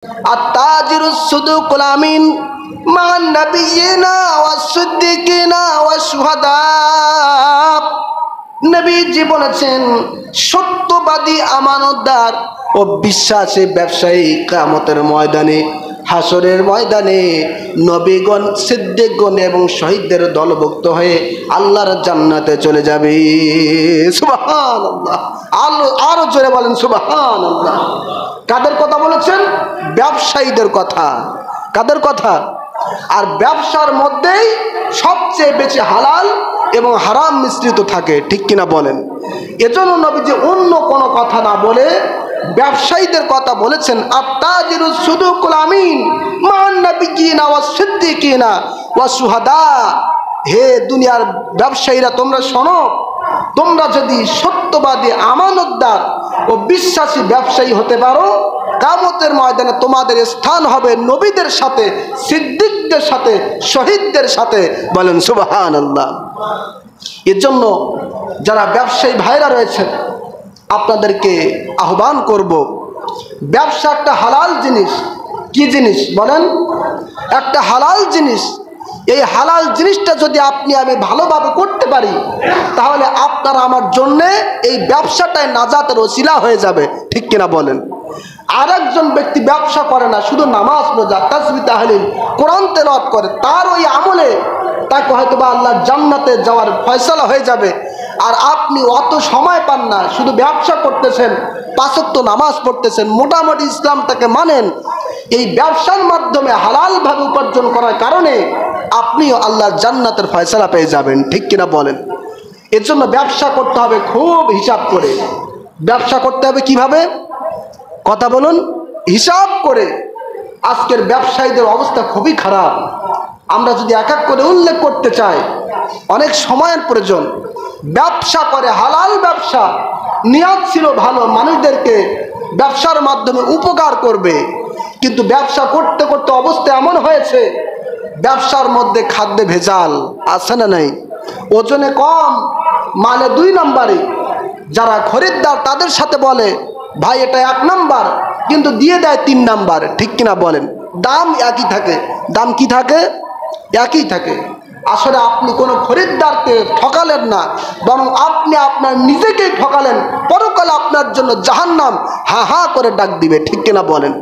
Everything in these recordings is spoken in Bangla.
আত-তাজিরুস সুদুকুল আমিন মান নাবিয়িনা ওয়াস সিদ্দিকিনা ওয়াস শুহাদা। নবীজি বলেছেন, সত্যবাদী, আমানতদার ও বিশ্বাসী ব্যবসায়ী কিয়ামতের ময়দানে, হাসরের ময়দানে নবীগণ, সিদ্দিকগণ এবং শহীদদের দলভুক্ত হয়ে আল্লাহর জান্নাতে চলে যাবে। সুবহানাল্লাহ। আরো জোরে বলেন সুবহানাল্লাহ। কাদের কথা বলেছেন? ব্যবসায়ীদের কথা। কাদের কথা? আর ব্যবসার মধ্যেই সবচেয়ে বেশি হালাল এবং হারাম মিশ্রিত থাকে, ঠিক কিনা বলেন? এজন্য নবীজি অন্য কোনো কথা না বলে ব্যবসায়ীদের কথা বলেছেন, আত-তাজিরুস সুদুকুল আমিন মান নাবিয়িনা ওয়াস সিদ্দিকিনা ওয়াস শুহাদা। হে দুনিয়ার ব্যবসায়ীরা, তোমরা শোনো, তোমরা যদি সত্যবাদী, আমানতদার ও বিশ্বাসী ব্যবসায়ী হতে পারো, কিয়ামতের ময়দানে তোমাদের স্থান হবে নবীদের সাথে, সিদ্দিকদের সাথে, শহীদদের সাথে। বলেন সুবহানাল্লাহ। এর জন্য যারা ব্যবসায়ী ভাইরা রয়েছেন, আপনাদেরকে আহ্বান করব, ব্যবসা একটা হালাল জিনিস। কি জিনিস বলেন? একটা হালাল জিনিস। এই হালাল জিনিসটা যদি আপনি আমি ভালোভাবে করতে পারি, তাহলে আপনার আমার জন্যে এই ব্যবসাটাই নাজাতের ওসিলা হয়ে যাবে, ঠিক কিনা বলেন? আর একজন ব্যক্তি ব্যবসা করে না, শুধু নামাজ, রোজা, তাসবিহ, তাহলিল, কোরআন তেলাওয়াত করে, তার ওই আমলে তাকে হয়তো বা আল্লাহর জান্নাতে যাওয়ার ফয়সালা হয়ে যাবে। আর আপনি অত সময় পান না, শুধু ব্যবসা করতেছেন, 5 ওয়াক্ত নামাজ পড়তেছেন, মোটামুটি ইসলামটাকে মানেন, এই ব্যবসার মাধ্যমে হালালভাবে উপার্জন করার কারণে আপনিও আল্লাহর জান্নাতের ফয়সালা পেয়ে যাবেন, ঠিক কিনা বলেন? এর জন্য ব্যবসা করতে হবে খুব হিসাব করে। ব্যবসা করতে হবে কিভাবে? কথা বলুন। হিসাব করে। আজকের ব্যবসায়ীদের অবস্থা খুবই খারাপ। আমরা যদি এক এক করে উল্লেখ করতে চাই, অনেক সময়ের প্রয়োজন। ব্যবসা করে, হালাল ব্যবসা, নিয়ত ছিল ভালো, মানুষদেরকে ব্যবসার মাধ্যমে উপকার করবে, কিন্তু ব্যবসা করতে করতে অবস্থা এমন হয়েছে, ব্যবসার মধ্যে খাদ্যে ভেজাল আছে না নাই? ওজনে কম, মালে 2 নম্বরে। যারা খরিদ্দার তাদের সাথে বলে, ভাই এটা 1 নম্বর, কিন্তু দিয়ে দেয় 3 নম্বর, ঠিক কিনা বলেন? দাম একই থাকে। দাম কি থাকে? একই থাকে। আসলে আপনি কোনো খরিদ্দারকে ঠকালেন না, বরং আপনি আপনার নিজেকেই ঠকালেন। পরকালে আপনার জন্য জাহান্নাম হা হা করে ডাক দিবে, ঠিক কিনা বলেন?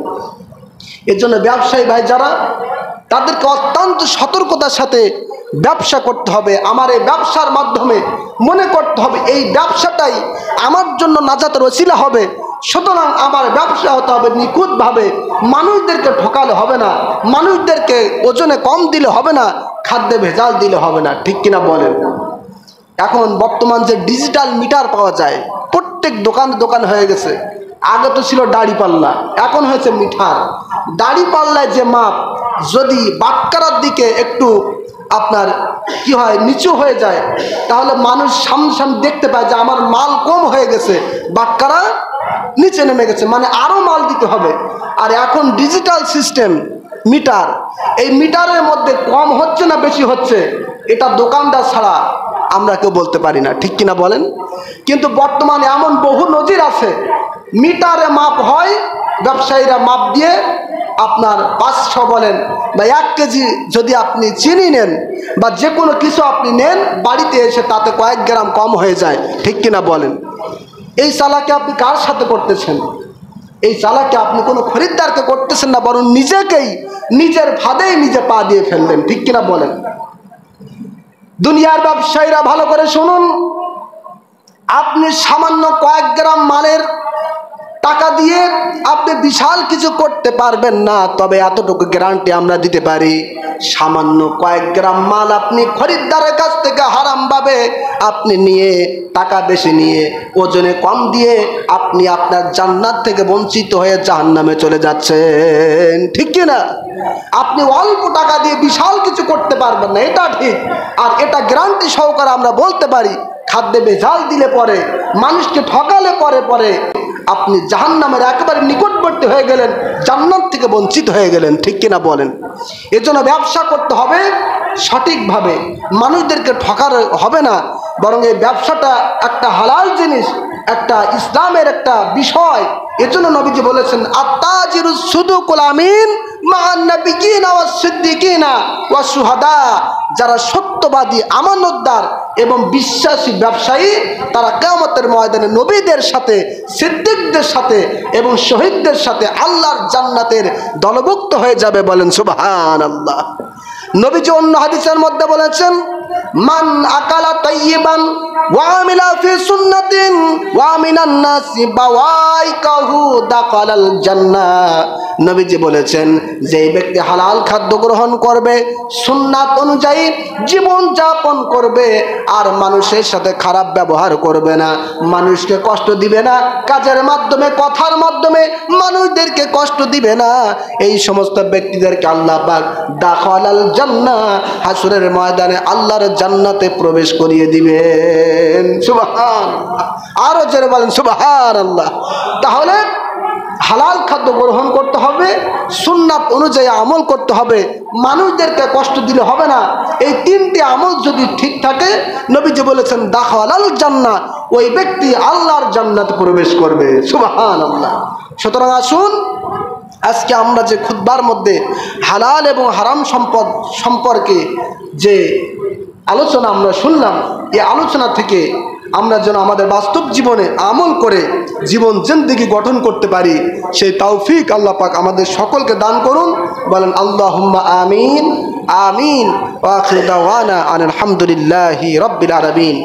এর জন্য ব্যবসায়ী ভাই যারা, তাদেরকে অত্যন্ত সতর্কতার সাথে ব্যবসা করতে হবে। আমার এই ব্যবসার মাধ্যমে মনে করতে হবে এই ব্যবসাটাই আমার জন্য নাজাতের ওসিলা হবে। সুতরাং আমার ব্যবসা হতে হবে নিখুঁতভাবে, মানুষদেরকে ঠকালে হবে না, মানুষদেরকে ওজনে কম দিলে হবে না, খাদ্যে ভেজাল দিলে হবে না, ঠিক কিনা বলেন? এখন বর্তমান যে ডিজিটাল মিটার পাওয়া যায়, প্রত্যেক দোকানে দোকান হয়ে গেছে। আগে তো ছিল দাড়িপাল্লা, এখন হয়েছে মিটার। দাড়িপাল্লায় যে মাপ যদি বাটকারার দিকে একটু আপনার কি হয়, নিচু হয়ে যায়, তাহলে মানুষ সামনে দেখতে পায় যে আমার মাল কম হয়ে গেছে, বাটকারা নিচে নেমে গেছে, মানে আরো মাল দিতে হবে। আর এখন ডিজিটাল সিস্টেম মিটার, এই মিটারের মধ্যে কম হচ্ছে না বেশি হচ্ছে, এটা দোকানদার ছাড়া আমরা কেউ বলতে পারি না, ঠিক কিনা বলেন? কিন্তু বর্তমানে এমন বহু নজির আছে, মিটারে মাপ হয়, ব্যবসায়ীরা মাপ দিয়ে আপনার 500 বলেন বা 1 কেজি যদি আপনি চিনি নেন বা যে কোনো কিছু আপনি নেন, বাড়িতে এসে তাতে কয়েক গ্রাম কম হয়ে যায়, ঠিক কিনা বলেন? এই চালাকি আপনি কার সাথে করতেছেন? এই চালাকি আপনি কোনো খরিদ্দারকে করতেছেন না, বরং নিজেকেই নিজের ফাঁদেই নিজে পা দিয়ে ফেললেন, ঠিক কিনা বলেন? দুনিয়ার ব্যবসায়ীরা ভালো করে শুনুন, আপনি সামান্য কয়েক গ্রাম মালের টাকা দিয়ে আপনি বিশাল কিছু করতে পারবেন না, তবে এতটুকু গ্যারান্টি আমরা দিতে পারি, সামান্য কয়েক গ্রাম মাল আপনি খরিদ্দারের কাছ থেকে হারামভাবে আপনি নিয়ে, টাকা বেশি নিয়ে, ওজনে কম দিয়ে আপনি আপনার জান্নাত থেকে বঞ্চিত হয়ে জাহান্নামে চলে যাচ্ছেন, ঠিক কিনা? আপনি অল্প টাকা দিয়ে বিশাল কিছু করতে পারবেন না, এটা ঠিক। আর এটা গ্যারান্টি সহকারে আমরা বলতে পারি, খাদ্যে ভেজাল দিলে পরে, মানুষকে ঠকালে পরে আপনি জাহান্নামের একেবারে নিকটবর্তী হয়ে গেলেন, জান্নাত থেকে বঞ্চিত হয়ে গেলেন, ঠিক কিনা বলেন? এজন্য ব্যবসা করতে হবে সঠিকভাবে, মানুষদেরকে ঠকার হবে না, বরং এই ব্যবসাটা একটা হালাল জিনিস, একটা ইসলামের একটা বিষয়। এজন্য নবীজি বলেছেন আত্তাজিরুস সুদুকুল আমিন মা'আন নাবিয়্যিনা ওয়াস সিদ্দিকিনা ওয়াস শুহাদা, যারা সত্যবাদী, আমানতদার এবং বিশ্বাসী ব্যবসায়ী তারা কিয়ামতের ময়দানে নবীদের সাথে, সিদ্দিকদের সাথে এবং শহীদদের সাথে আল্লাহর জান্নাতের দলভুক্ত হয়ে যাবে। বলেন সুবহানাল্লাহ। নবীজি অন্য হাদিসের মধ্যে বলেছেন মান আকালা তাইয়িবান ওয়া আমিলা ফি সুন্নাতিন ওয়া মিনান নাসি বাওয়াইকাহু দাখালাল জান্নাহ। নবীজি বলেছেন যে ব্যক্তি হালাল খাদ্য গ্রহণ করবে, সুন্নাত অনুযায়ী জীবন যাপন করবে, আর মানুষের সাথে খারাপ ব্যবহার করবে না, মানুষকে কষ্ট দিবে না, কাজের মাধ্যমে কথার মাধ্যমে মানুষদেরকে কষ্ট দিবে না, এই সমস্ত ব্যক্তিদেরকে আল্লাহ পাক দাখালাল জান্নাহ, হাসরের ময়দানে আল্লাহর জান্নাতে প্রবেশ করিয়ে দিবেন। সুবহানাল্লাহ। আরো জোরে বলেন সুবহানাল্লাহ। তাহলে হালাল খাদ্য গ্রহণ করতে হবে, সুন্নাত অনুযায়ী আমল করতে হবে, মানুষদেরকে কষ্ট দিলে হবে না। এই তিনটি আমল যদি ঠিক থাকে, নবীজি বলেছেন দাখালাল জান্নাহ, ওই ব্যক্তি আল্লাহর জান্নাতে প্রবেশ করবে। সুবহানাল্লাহ। সুতরাং আসুন আজকে আমরা যে খুতবার মধ্যে হালাল এবং হারাম সম্পদ সম্পর্কে যে আলোচনা আমরা শুনলাম, এই আলোচনা থেকে আমরা যেন আমাদের বাস্তব জীবনে আমল করে জীবন জিন্দেগি গঠন করতে পারি, সেই তৌফিক আল্লাহ পাক আমাদের সকলকে দান করুন। বলেন আল্লাহুম্মা আমিন আমিন। ওয়া আখিরু দাওয়ানা আলহামদুলিল্লাহি রাব্বিল আলামিন।